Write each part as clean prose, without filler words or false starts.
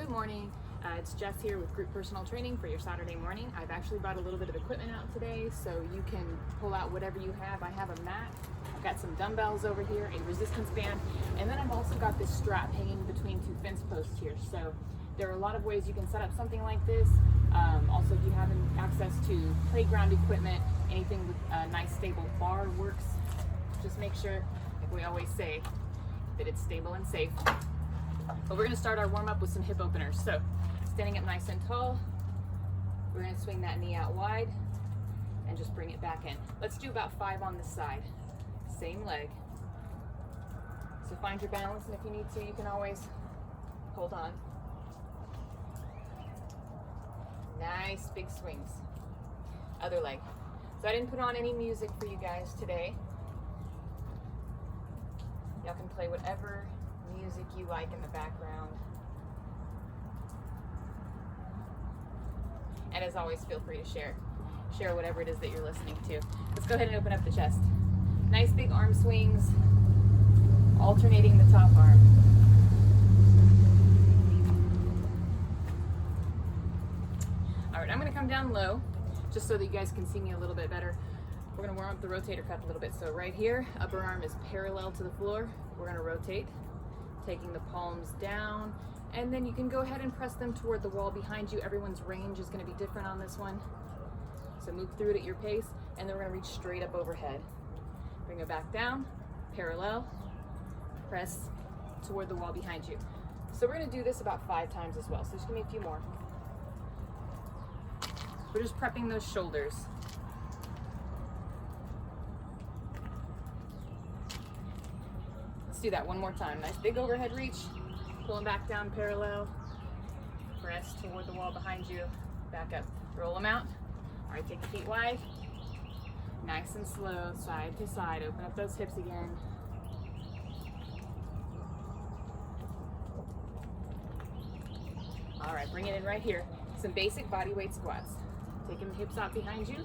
Good morning. It's Jess here with Group Personal Training for your Saturday morning. I've actually brought a little bit of equipment out today so you can pull out whatever you have. I have a mat, I've got some dumbbells over here, a resistance band, and then I've also got this strap hanging between two fence posts here. So there are a lot of ways you can set up something like this. Also, if you have access to playground equipment, anything with a nice stable bar works. Just make sure, like we always say, that it's stable and safe. But we're going to start our warm-up with some hip openers. So standing up nice and tall, we're going to swing that knee out wide and just bring it back in. Let's do about 5 on this side, same leg. So find your balance, and if you need to, you can always hold on. Nice big swings. Other leg. So I didn't put on any music for you guys today. Y'all can play whatever music you like in the background. And as always, feel free to share whatever it is that you're listening to. Let's go ahead and open up the chest. Nice big arm swings, alternating the top arm. All right, I'm gonna come down low, just so that you guys can see me a little bit better. We're gonna warm up the rotator cuff a little bit. So right here, upper arm is parallel to the floor. We're gonna rotate, taking the palms down, and then you can go ahead and press them toward the wall behind you. Everyone's range is gonna be different on this one. So move through it at your pace, and then we're gonna reach straight up overhead. Bring it back down, parallel, press toward the wall behind you. So we're gonna do this about 5 times as well. So just give me a few more. We're just prepping those shoulders. Let's do that one more time. Nice big overhead reach, pulling back down parallel, press toward the wall behind you, back up, roll them out. All right, take the feet wide, nice and slow, side to side, open up those hips again. All right, bring it in right here. Some basic body weight squats. Taking the hips out behind you,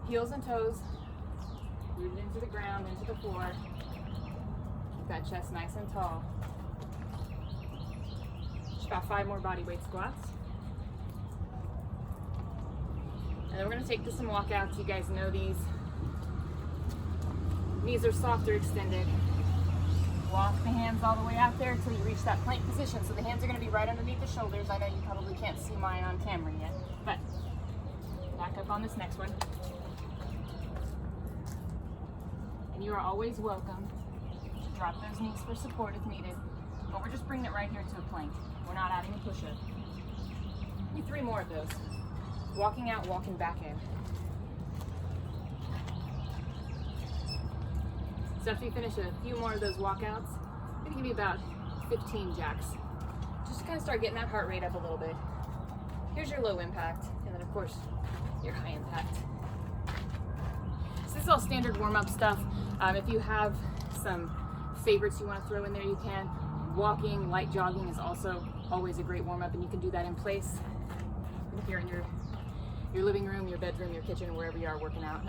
heels and toes, rooted into the ground, into the floor. Keep that chest nice and tall. Just about 5 more body weight squats. And then we're gonna take to some walkouts. You guys know these. Knees are softer extended. Walk the hands all the way out there until you reach that plank position. So the hands are gonna be right underneath the shoulders. I know you probably can't see mine on camera yet, but back up on this next one. And you are always welcome to drop those knees for support if needed, but we're just bringing it right here to a plank. We're not adding a push-up. Need 3 more of those. Walking out, walking back in. So after you finish a few more of those walkouts, I'm gonna give you about 15 jacks. Just to kind of start getting that heart rate up a little bit. Here's your low impact, and then of course, your high impact. So this is all standard warm-up stuff. If you have some favorites you want to throw in there, you can. Walking, light jogging is also always a great warm-up, and you can do that in place. If you're in your living room, your bedroom, your kitchen, wherever you are working out.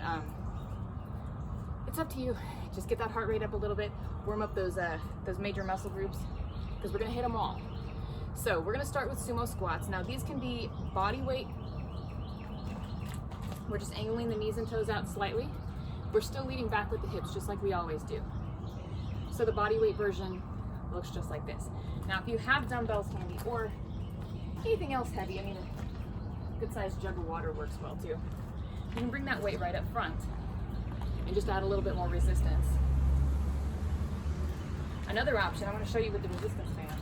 It's up to you. Just get that heart rate up a little bit. Warm up those major muscle groups, because we're gonna hit them all. So we're gonna start with sumo squats. Now these can be body weight. We're just angling the knees and toes out slightly. We're still leading back with the hips, just like we always do. So the body weight version looks just like this. Now if you have dumbbells handy or anything else heavy, I mean, a good sized jug of water works well too. You can bring that weight right up front and just add a little bit more resistance. Another option I want to show you with the resistance band.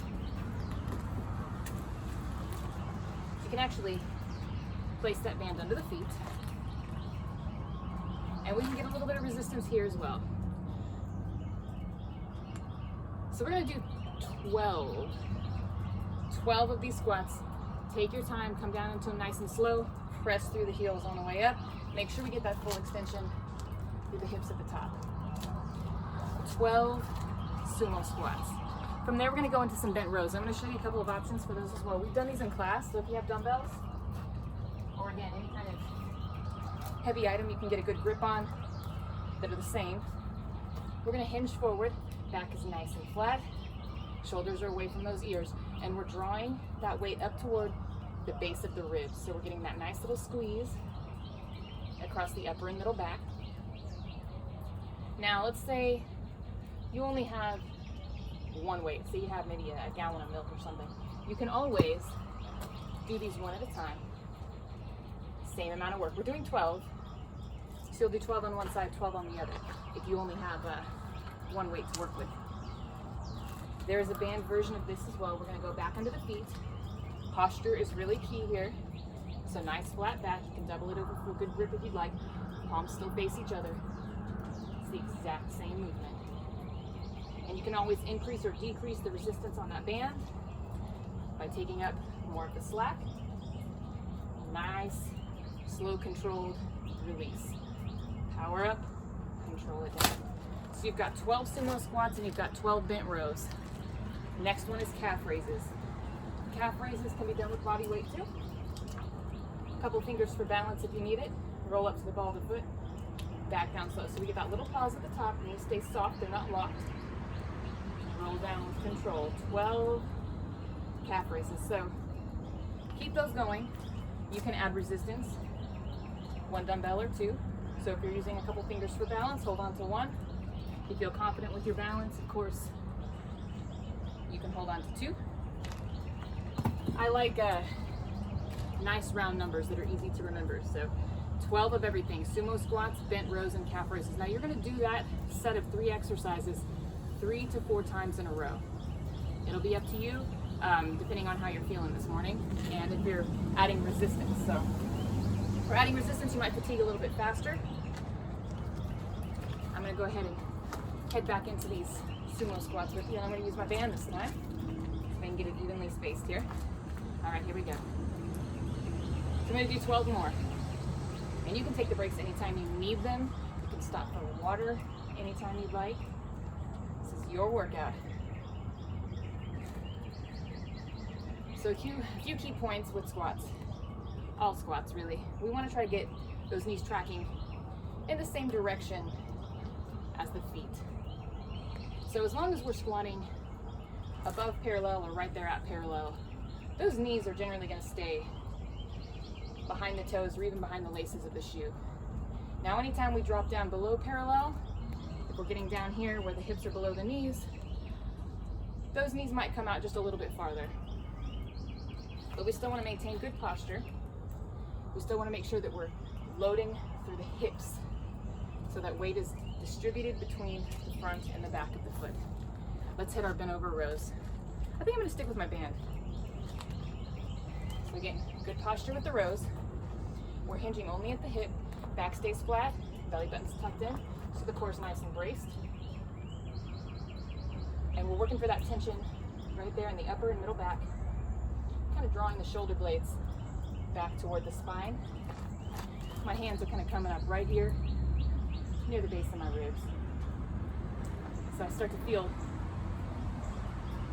You can actually place that band under the feet, and we can get a little bit of resistance here as well. So we're gonna do 12 of these squats. Take your time, come down into them nice and slow, press through the heels on the way up. Make sure we get that full extension through the hips at the top. 12 sumo squats. From there, we're gonna go into some bent rows. I'm gonna show you a couple of options for those as well. We've done these in class, so if you have dumbbells, or again, any kind of heavy item you can get a good grip on that are the same. We're gonna hinge forward, back is nice and flat, Shoulders are away from those ears. And we're drawing that weight up toward the base of the ribs. So we're getting that nice little squeeze across the upper and middle back. Now let's say you only have one weight. Say you have maybe a gallon of milk or something. You can always do these one at a time. Same amount of work. We're doing 12. So you'll do 12 on one side, 12 on the other, if you only have one weight to work with. There is a band version of this as well. We're going to go back under the feet. Posture is really key here. So nice flat back. You can double it over for a good grip if you'd like. Palms still face each other. It's the exact same movement. And you can always increase or decrease the resistance on that band by taking up more of the slack. Nice, slow, controlled release. Power up, control it down. So you've got 12 sumo squats and you've got 12 bent rows. Next one is calf raises. Calf raises can be done with body weight too. A couple fingers for balance if you need it. Roll up to the ball of the foot, back down slow. So we get that little pause at the top, and you stay soft, they're not locked. Roll down with control. 12 calf raises. So keep those going. You can add resistance, one dumbbell or two. So if you're using a couple fingers for balance, hold on to one. If you feel confident with your balance, of course, you can hold on to two. I like nice round numbers that are easy to remember. So 12 of everything: sumo squats, bent rows, and calf raises. Now you're going to do that set of 3 exercises 3 to 4 times in a row. It'll be up to you, depending on how you're feeling this morning and if you're adding resistance. So for adding resistance, you might fatigue a little bit faster. I'm going to go ahead and head back into these sumo squats with you, and I'm going to use my band this time so I can get it evenly spaced here. All right, here we go. So I'm going to do 12 more. And you can take the breaks anytime you need them. You can stop for water anytime you'd like. This is your workout. So a few key points with squats. All squats, really. We want to try to get those knees tracking in the same direction as the feet. So as long as we're squatting above parallel or right there at parallel, those knees are generally going to stay behind the toes or even behind the laces of the shoe. Now anytime we drop down below parallel, if we're getting down here where the hips are below the knees, those knees might come out just a little bit farther. But we still want to maintain good posture. We still want to make sure that we're loading through the hips so that weight is distributed between the front and the back of the foot. Let's hit our bent over rows. I think I'm going to stick with my band. So again, good posture with the rows. We're hinging only at the hip. Back stays flat, belly button's tucked in, so the core's nice and braced. And we're working for that tension right there in the upper and middle back. Kind of drawing the shoulder blades back toward the spine. My hands are kind of coming up right here near the base of my ribs. So I start to feel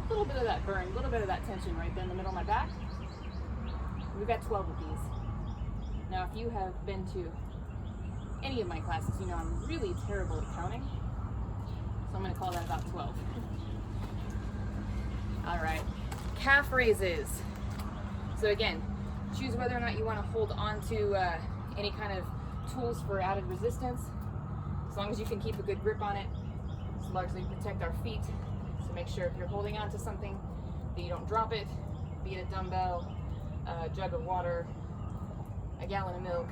a little bit of that burn, a little bit of that tension right there in the middle of my back. We've got 12 of these. Now, if you have been to any of my classes, you know I'm really terrible at counting. So I'm going to call that about 12. All right, calf raises. So again, choose whether or not you want to hold on to any kind of tools for added resistance. As long as you can keep a good grip on it, it's largely to protect our feet. So make sure if you're holding on to something that you don't drop it, be it a dumbbell, a jug of water, a gallon of milk.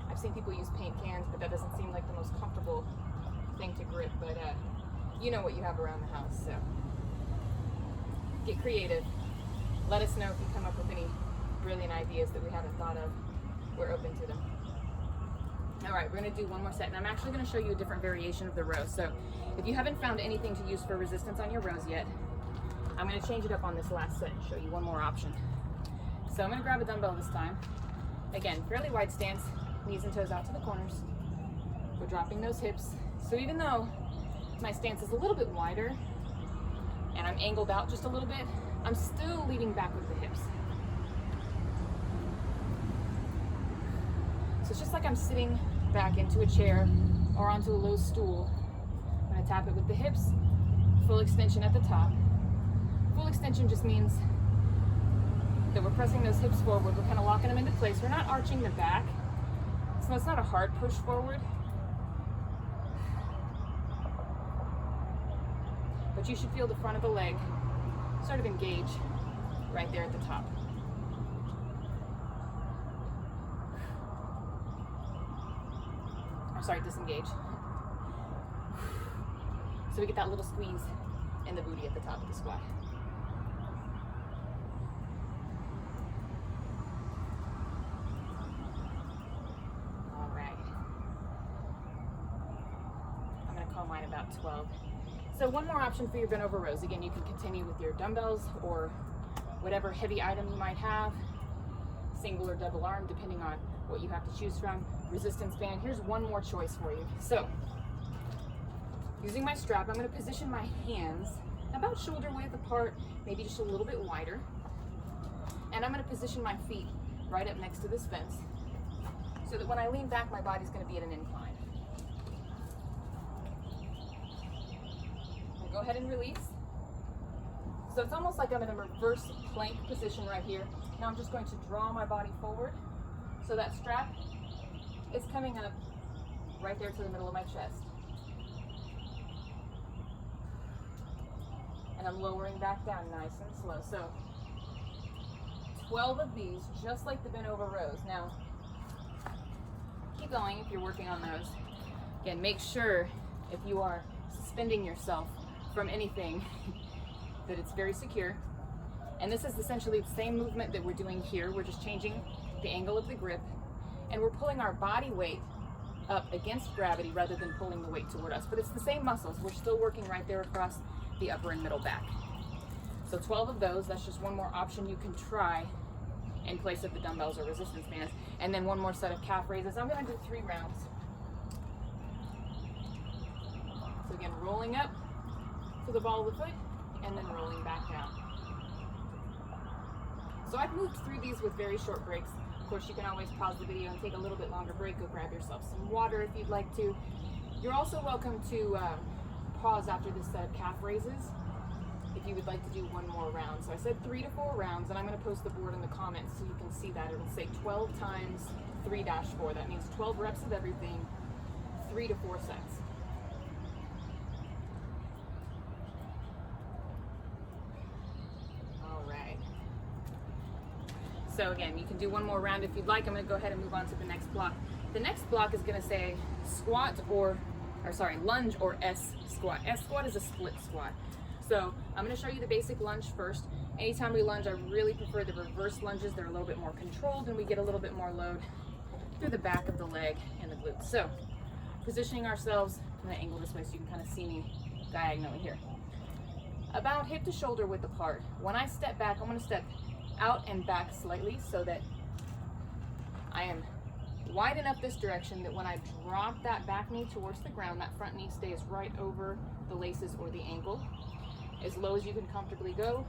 I've seen people use paint cans, but that doesn't seem like the most comfortable thing to grip, but you know what you have around the house, so get creative. Let us know if you come up with any brilliant ideas that we haven't thought of. We're open to them. All right, we're gonna do one more set, and I'm actually gonna show you a different variation of the row. So if you haven't found anything to use for resistance on your rows yet, I'm gonna change it up on this last set and show you one more option. So I'm gonna grab a dumbbell this time. Again, fairly wide stance, knees and toes out to the corners. We're dropping those hips. So even though my stance is a little bit wider and I'm angled out just a little bit, I'm still leaning back with the hips. So it's just like I'm sitting back into a chair or onto a low stool. I'm gonna tap it with the hips, full extension at the top. Full extension just means that we're pressing those hips forward. We're kind of locking them into place. We're not arching the back, so it's not a hard push forward. But you should feel the front of the leg sort of engage right there at the top. Or sorry, disengage. So we get that little squeeze in the booty at the top of the squat. All right. I'm gonna call mine about 12. So one more option for your bent over rows. Again, you can continue with your dumbbells or whatever heavy item you might have, single or double arm, depending on what you have to choose from. Resistance band, here's one more choice for you. So, using my strap, I'm gonna position my hands about shoulder width apart, maybe just a little bit wider. And I'm gonna position my feet right up next to this fence so that when I lean back, my body's gonna be at an incline. Go ahead and release. So it's almost like I'm in a reverse plank position right here. Now I'm just going to draw my body forward. So that strap is coming up right there to the middle of my chest. And I'm lowering back down nice and slow. So 12 of these, just like the bent over rows. Now, keep going if you're working on those. Again, make sure if you are suspending yourself from anything that it's very secure. And this is essentially the same movement that we're doing here. We're just changing the angle of the grip, and we're pulling our body weight up against gravity rather than pulling the weight toward us. But it's the same muscles. We're still working right there across the upper and middle back. So 12 of those, that's just one more option you can try in place of the dumbbells or resistance bands. And then one more set of calf raises. I'm gonna do 3 rounds. So again, rolling up to the ball of the foot, and then rolling back down. So I've moved through these with very short breaks. Of course, you can always pause the video and take a little bit longer break. Go grab yourself some water if you'd like to. You're also welcome to pause after this set of calf raises if you would like to do one more round. So I said 3 to 4 rounds, and I'm going to post the board in the comments so you can see that. It'll say 12 times 3-4. That means 12 reps of everything, 3 to 4 sets. So again, you can do one more round if you'd like. I'm gonna go ahead and move on to the next block. The next block is gonna say squat lunge or S squat. S squat is a split squat. So I'm gonna show you the basic lunge first. Anytime we lunge, I really prefer the reverse lunges. They're a little bit more controlled and we get a little bit more load through the back of the leg and the glutes. So positioning ourselves, I'm gonna angle this way so you can kind of see me diagonally here. About hip to shoulder width apart. When I step back, I'm gonna step out and back slightly so that I am wide enough this direction that when I drop that back knee towards the ground, that front knee stays right over the laces or the ankle, as low as you can comfortably go,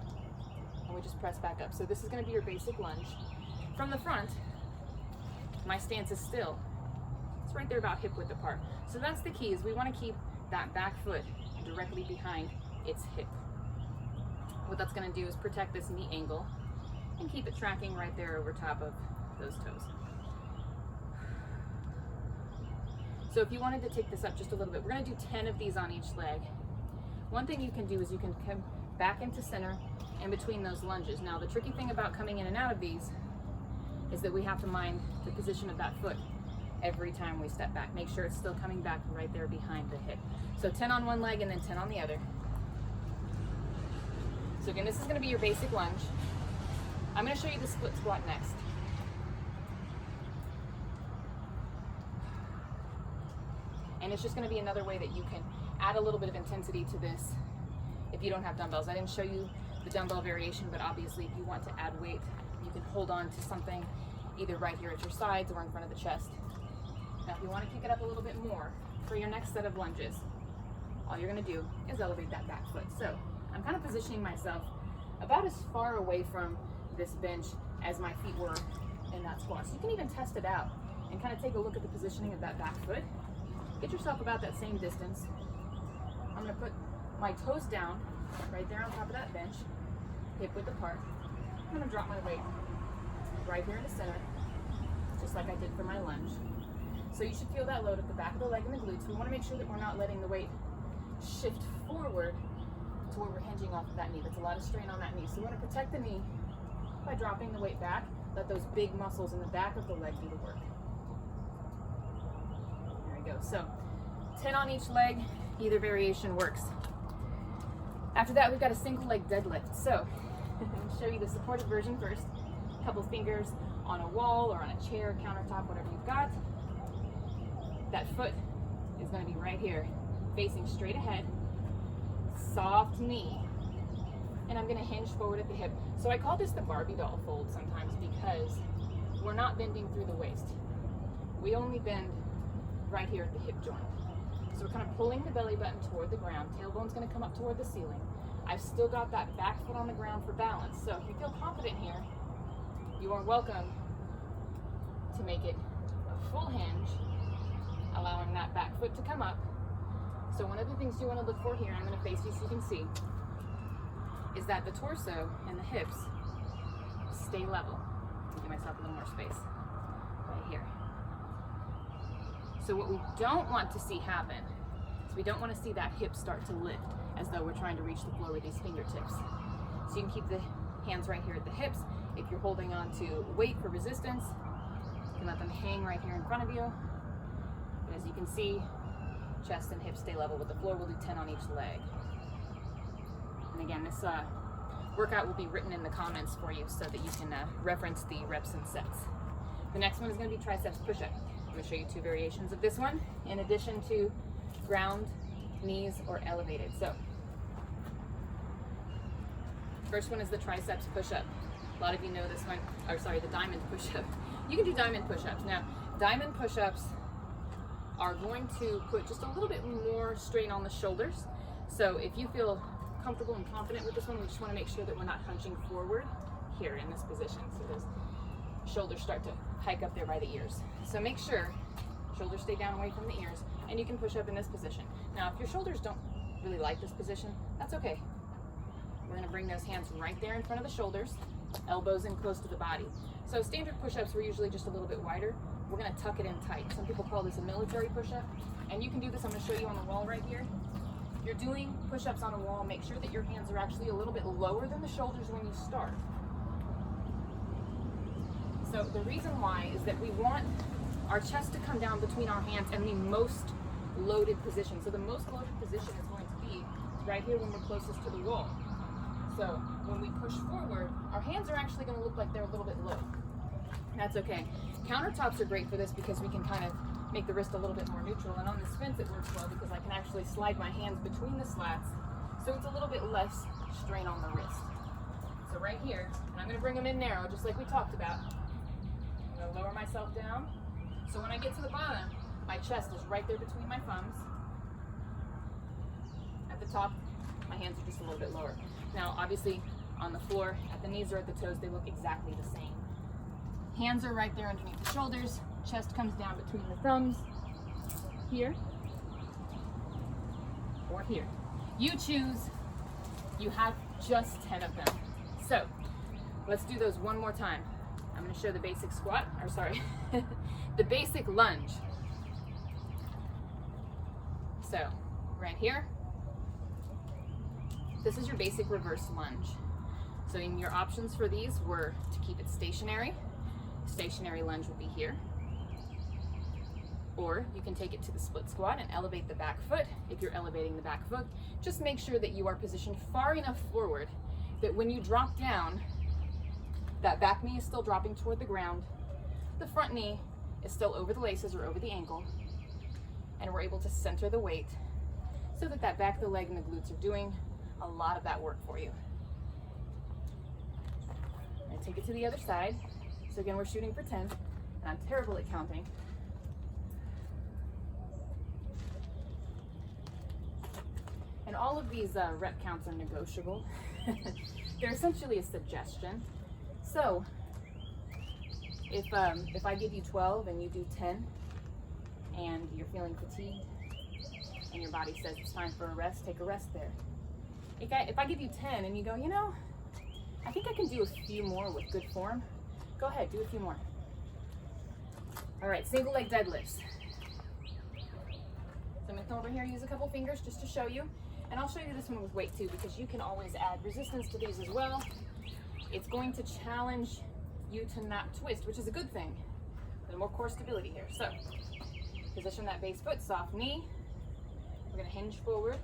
and we just press back up. So this is going to be your basic lunge. From the front, my stance is still, it's right there about hip width apart. So that's the key, is we want to keep that back foot directly behind its hip. What that's going to do is protect this knee angle and keep it tracking right there over top of those toes. So if you wanted to take this up just a little bit, we're gonna do 10 of these on each leg. One thing you can do is you can come back into center in between those lunges. Now the tricky thing about coming in and out of these is that we have to mind the position of that foot every time we step back. Make sure it's still coming back right there behind the hip. So 10 on one leg and then 10 on the other. So again, this is gonna be your basic lunge. I'm going to show you the split squat next. And it's just going to be another way that you can add a little bit of intensity to this if you don't have dumbbells. I didn't show you the dumbbell variation, but obviously if you want to add weight, you can hold on to something either right here at your sides or in front of the chest. Now if you want to kick it up a little bit more for your next set of lunges, all you're going to do is elevate that back foot. So I'm kind of positioning myself about as far away from this bench as my feet were in that squat. So you can even test it out and kind of take a look at the positioning of that back foot. Get yourself about that same distance. I'm gonna put my toes down right there on top of that bench, hip width apart. I'm gonna drop my weight right here in the center, just like I did for my lunge. So you should feel that load at the back of the leg and the glutes. We wanna make sure that we're not letting the weight shift forward to where we're hinging off of that knee. That's a lot of strain on that knee. So we wanna protect the knee by dropping the weight back. Let those big muscles in the back of the leg do the work. There we go. So 10 on each leg, either variation works. After that, we've got a single leg deadlift. So I'm gonna show you the supported version first. A couple fingers on a wall or on a chair, countertop, whatever you've got. That foot is gonna be right here, facing straight ahead, soft knee. And I'm gonna hinge forward at the hip. So I call this the Barbie doll fold sometimes because we're not bending through the waist. We only bend right here at the hip joint. So we're kind of pulling the belly button toward the ground. Tailbone's gonna come up toward the ceiling. I've still got that back foot on the ground for balance. So if you feel confident here, you are welcome to make it a full hinge, allowing that back foot to come up. So one of the things you wanna look for here, I'm gonna face you so you can see, is that the torso and the hips stay level. Give myself a little more space right here. So what we don't want to see happen is we don't want to see that hip start to lift as though we're trying to reach the floor with these fingertips. So you can keep the hands right here at the hips. If you're holding on to weight for resistance, you can let them hang right here in front of you. But as you can see, chest and hips stay level with the floor. We'll do 10 on each leg. And again, this workout will be written in the comments for you so that you can reference the reps and sets. The next one is going to be triceps push-up. I'm going to show you two variations of this one, in addition to ground, knees, or elevated. So, first one is the triceps push-up. A lot of you know this one, or sorry, the diamond push-up. You can do diamond push-ups. Now, diamond push-ups are going to put just a little bit more strain on the shoulders. So if you feel comfortable and confident with this one, we just want to make sure that we're not hunching forward here in this position. So those shoulders start to hike up there by the ears. So make sure shoulders stay down away from the ears, and you can push up in this position. Now, if your shoulders don't really like this position, that's okay. We're gonna bring those hands right there in front of the shoulders, elbows in close to the body. So standard push-ups, we're usually just a little bit wider. We're gonna tuck it in tight. Some people call this a military push-up, and you can do this. I'm gonna show you on the wall right here. If you're doing push-ups on a wall, make sure that your hands are actually a little bit lower than the shoulders when you start. So the reason why is that we want our chest to come down between our hands and the most loaded position. So the most loaded position is going to be right here when we're closest to the wall. So when we push forward, our hands are actually going to look like they're a little bit low. That's okay. Countertops are great for this because we can kind of make the wrist a little bit more neutral. And on this fence it works well because I can actually slide my hands between the slats. So it's a little bit less strain on the wrist. So right here, and I'm going to bring them in narrow just like we talked about. I'm going to lower myself down. So when I get to the bottom, my chest is right there between my thumbs. At the top, my hands are just a little bit lower. Now, obviously, on the floor, at the knees or at the toes, they look exactly the same. Hands are right there underneath the shoulders. Chest comes down between the thumbs. Here. Or here. You choose. You have just 10 of them. So, let's do those one more time. I'm going to show the basic squat, or sorry, the basic lunge. So, right here, this is your basic reverse lunge. So in your options for these were to keep it stationary. Stationary lunge would be here. Or you can take it to the split squat and elevate the back foot. If you're elevating the back foot, just make sure that you are positioned far enough forward that when you drop down, that back knee is still dropping toward the ground. The front knee is still over the laces or over the ankle. And we're able to center the weight so that that back of the leg and the glutes are doing a lot of that work for you. And take it to the other side. So again, we're shooting for 10, and I'm terrible at counting. And all of these rep counts are negotiable. They're essentially a suggestion. So, if I give you 12 and you do 10, and you're feeling fatigued, and your body says it's time for a rest, take a rest there. If I give you 10 and you go, you know, I think I can do a few more with good form, go ahead, do a few more. All right, single leg deadlifts. So I'm gonna come over here, use a couple fingers just to show you. And I'll show you this one with weight too, because you can always add resistance to these as well. It's going to challenge you to not twist, which is a good thing. There's more core stability here. So position that base foot, soft knee. We're gonna hinge forward.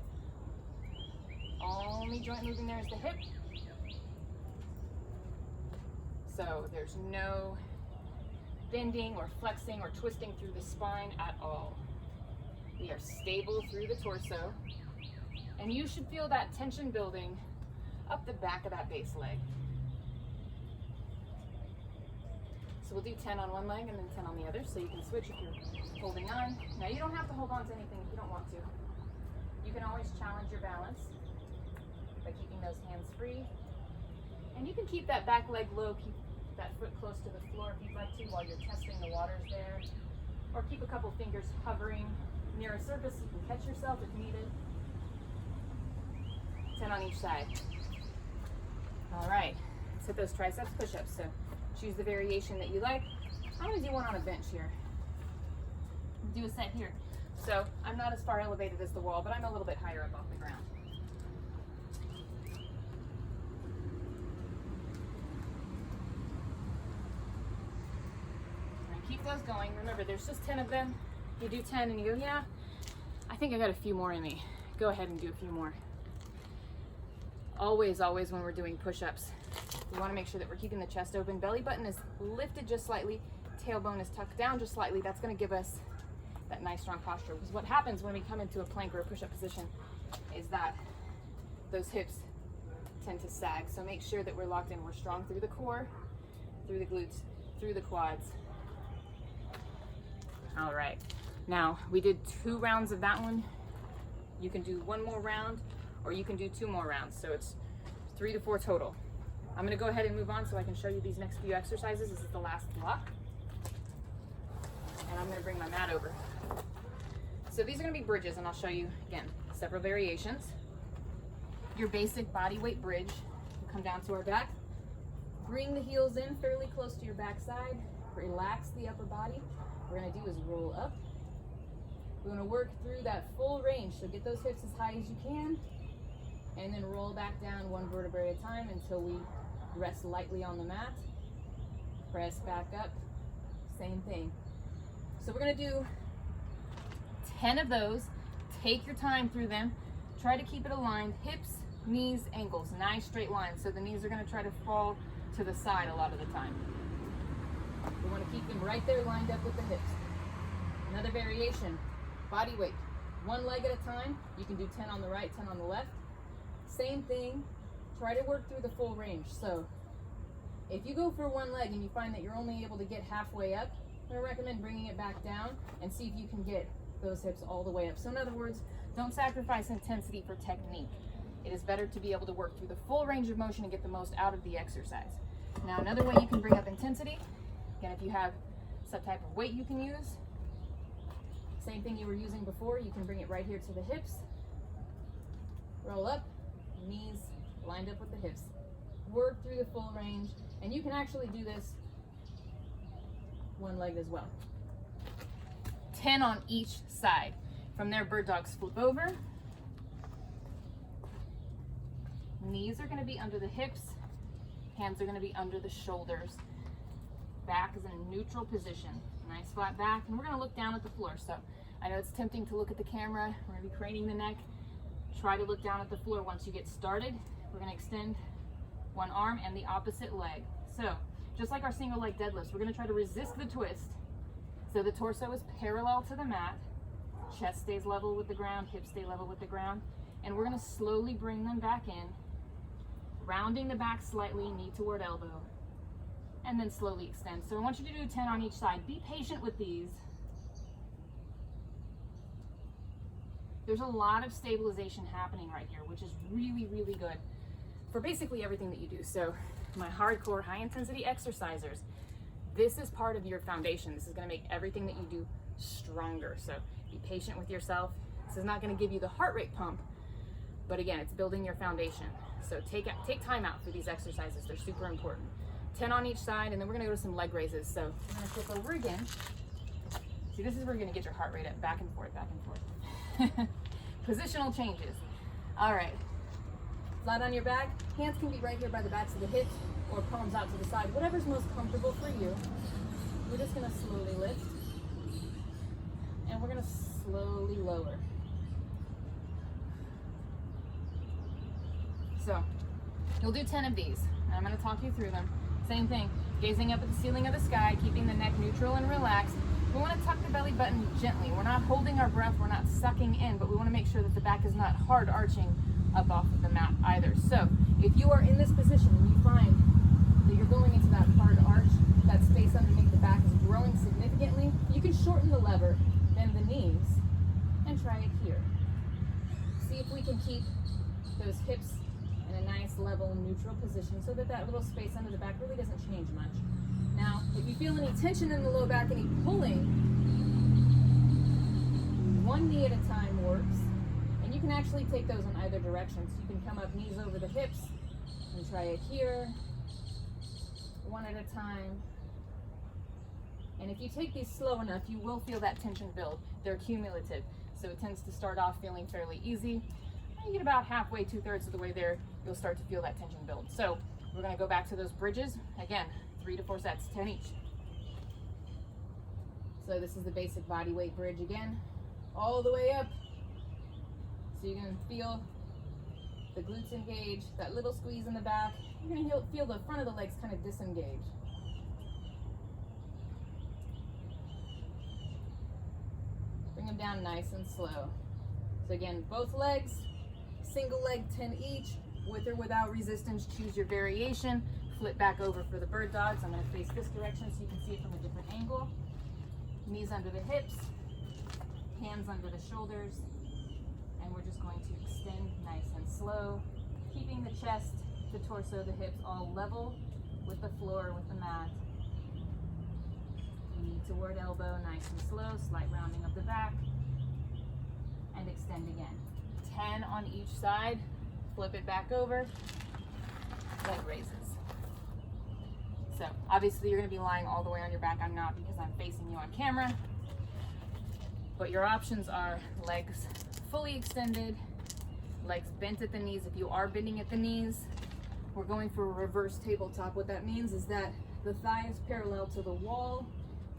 Only joint moving there is the hip. So there's no bending or flexing or twisting through the spine at all. We are stable through the torso. And you should feel that tension building up the back of that base leg. So we'll do 10 on one leg and then 10 on the other, so you can switch if you're holding on. Now you don't have to hold on to anything if you don't want to. You can always challenge your balance by keeping those hands free. And you can keep that back leg low, keep that foot close to the floor if you'd like to while you're testing the waters there. Or keep a couple fingers hovering near a surface so you can catch yourself if needed. 10 on each side. All right, let's hit those triceps push-ups. So choose the variation that you like. I'm gonna do one on a bench here. Do a set here. So I'm not as far elevated as the wall, but I'm a little bit higher up off the ground. And keep those going. Remember, there's just 10 of them. You do 10 and you go, yeah, I think I got a few more in me. Go ahead and do a few more. Always when we're doing push-ups, we want to make sure that we're keeping the chest open. Belly button is lifted just slightly. Tailbone is tucked down just slightly. That's going to give us that nice strong posture. Because what happens when we come into a plank or a push-up position is that those hips tend to sag. So make sure that we're locked in. We're strong through the core, through the glutes, through the quads. All right. Now, we did 2 rounds of that one. You can do 1 more round, or you can do 2 more rounds. So it's 3 to 4 total. I'm gonna go ahead and move on so I can show you these next few exercises. This is the last block. And I'm gonna bring my mat over. So these are gonna be bridges, and I'll show you, again, several variations. Your basic body weight bridge. We'll come down to our back. Bring the heels in fairly close to your backside. Relax the upper body. What we're gonna do is roll up. We're gonna work through that full range. So get those hips as high as you can, and then roll back down 1 vertebrae at a time until we rest lightly on the mat. Press back up, same thing. So we're gonna do 10 of those. Take your time through them. Try to keep it aligned. Hips, knees, ankles, nice straight lines. So the knees are gonna try to fall to the side a lot of the time. We wanna keep them right there lined up with the hips. Another variation, body weight. 1 leg at a time. You can do 10 on the right, 10 on the left. Same thing, try to work through the full range. So if you go for 1 leg and you find that you're only able to get halfway up, I'm gonna recommend bringing it back down and see if you can get those hips all the way up. So in other words, don't sacrifice intensity for technique. It is better to be able to work through the full range of motion and get the most out of the exercise. Now another way you can bring up intensity, again, if you have some type of weight you can use, same thing you were using before, you can bring it right here to the hips. Roll up, knees lined up with the hips. Work through the full range, and you can actually do this 1 leg as well. 10 on each side. From there, bird dogs, flip over. Knees are gonna be under the hips. Hands are gonna be under the shoulders. Back is in a neutral position. Nice flat back, and we're gonna look down at the floor. So I know it's tempting to look at the camera. We're gonna be craning the neck. Try to look down at the floor once you get started. We're gonna extend 1 arm and the opposite leg. So just like our single leg deadlifts, we're gonna try to resist the twist. So the torso is parallel to the mat. Chest stays level with the ground, hips stay level with the ground. And we're gonna slowly bring them back in, rounding the back slightly, knee toward elbow, and then slowly extend. So I want you to do 10 on each side. Be patient with these. There's a lot of stabilization happening right here, which is really, really good for basically everything that you do. So my hardcore, high intensity exercisers, this is part of your foundation. This is gonna make everything that you do stronger. So be patient with yourself. This is not going to give you the heart rate pump, but again, it's building your foundation. So take time out for these exercises. They're super important. 10 on each side, and then we're going to go to some leg raises. So we're going to flip over again. See, this is where you're going to get your heart rate up, back and forth, back and forth. Positional changes. All right. Flat on your back. Hands can be right here by the backs of the hips or palms out to the side, whatever's most comfortable for you. We're just going to slowly lift, and we're going to slowly lower. So you'll do 10 of these. I'm going to talk you through them. Same thing, gazing up at the ceiling of the sky, keeping the neck neutral and relaxed. We want to tuck the belly button gently. We're not holding our breath, we're not sucking in, but we want to make sure that the back is not hard arching up off of the mat either. So if you are in this position and you find that you're going into that hard arch, that space underneath the back is growing significantly, you can shorten the lever, bend the knees, and try it here. See if we can keep those hips in a nice level neutral position so that that little space under the back really doesn't change much. Now, if you feel any tension in the low back, any pulling, one knee at a time works. And you can actually take those in either direction. So you can come up knees over the hips and try it here, one at a time. And if you take these slow enough, you will feel that tension build. They're cumulative. So it tends to start off feeling fairly easy. When you get about halfway, 2/3 of the way there, you'll start to feel that tension build. So we're gonna go back to those bridges. Again, 3 to 4 sets, 10 each. So this is the basic body weight bridge again, all the way up. So you're gonna feel the glutes engage, that little squeeze in the back. You're gonna feel the front of the legs kind of disengage. Bring them down nice and slow. So again, both legs, single leg, 10 each, with or without resistance, choose your variation. Flip back over for the bird dogs. I'm gonna face this direction so you can see it from a different angle. Knees under the hips, hands under the shoulders, and we're just going to extend nice and slow, keeping the chest, the torso, the hips all level with the floor, with the mat. Knee toward elbow, nice and slow, slight rounding of the back, and extend again. 10 on each side, flip it back over, leg raises. So obviously you're gonna be lying all the way on your back. I'm not because I'm facing you on camera. But your options are legs fully extended, legs bent at the knees. If you are bending at the knees, we're going for a reverse tabletop. What that means is that the thigh is parallel to the wall,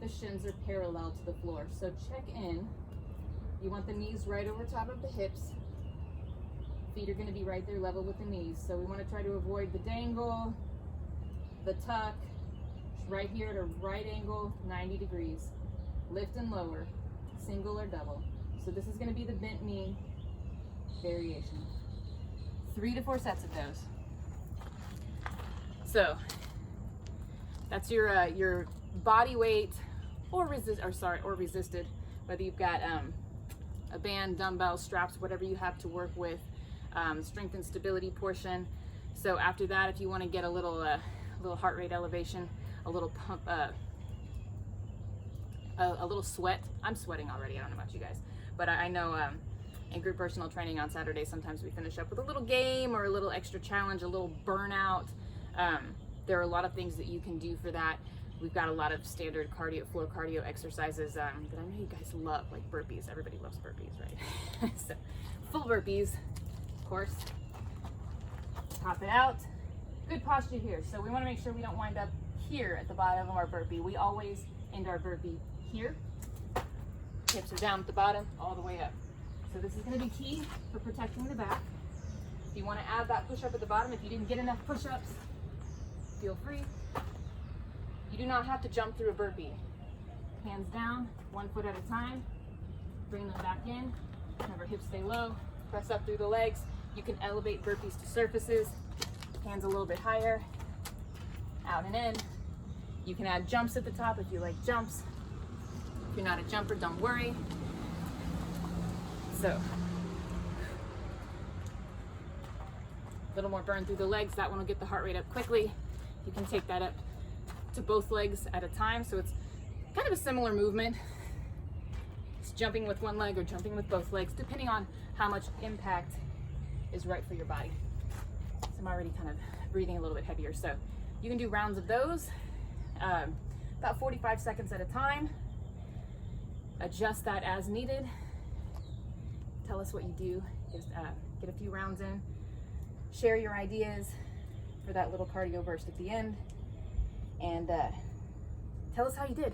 the shins are parallel to the floor. So check in. You want the knees right over top of the hips. Feet are gonna be right there level with the knees. So we wanna try to avoid the dangle, the tuck, right here at a right angle, 90 degrees. Lift and lower, single or double. So this is gonna be the bent knee variation. 3 to 4 sets of those. So that's your body weight or resisted, whether you've got a band, dumbbells, straps, whatever you have to work with, strength and stability portion. So after that, if you want to get a little heart rate elevation, a little pump, a little sweat. I'm sweating already. I don't know about you guys, but I know in group personal training on Saturday, sometimes we finish up with a little game or a little extra challenge, a little burnout. There are a lot of things that you can do for that. We've got a lot of standard cardio, floor cardio exercises that I know you guys love, like burpees. Everybody loves burpees, right? So full burpees, of course. Top it out. Good posture here. So we want to make sure we don't wind up here at the bottom of our burpee. We always end our burpee here. Hips are down at the bottom, all the way up. So this is going to be key for protecting the back. If you want to add that push-up at the bottom, if you didn't get enough push-ups, feel free. You do not have to jump through a burpee. Hands down, 1 foot at a time. Bring them back in. Remember, hips stay low. Press up through the legs. You can elevate burpees to surfaces. Hands a little bit higher. Out and in. You can add jumps at the top if you like jumps. If you're not a jumper, don't worry. So, a little more burn through the legs. That one will get the heart rate up quickly. You can take that up to both legs at a time. So it's kind of a similar movement. just jumping with one leg or jumping with both legs, depending on how much impact is right for your body. So I'm already kind of breathing a little bit heavier. So you can do rounds of those, about 45 seconds at a time. Adjust that as needed. Tell us what you do. Just get a few rounds in. Share your ideas for that little cardio burst at the end. And tell us how you did.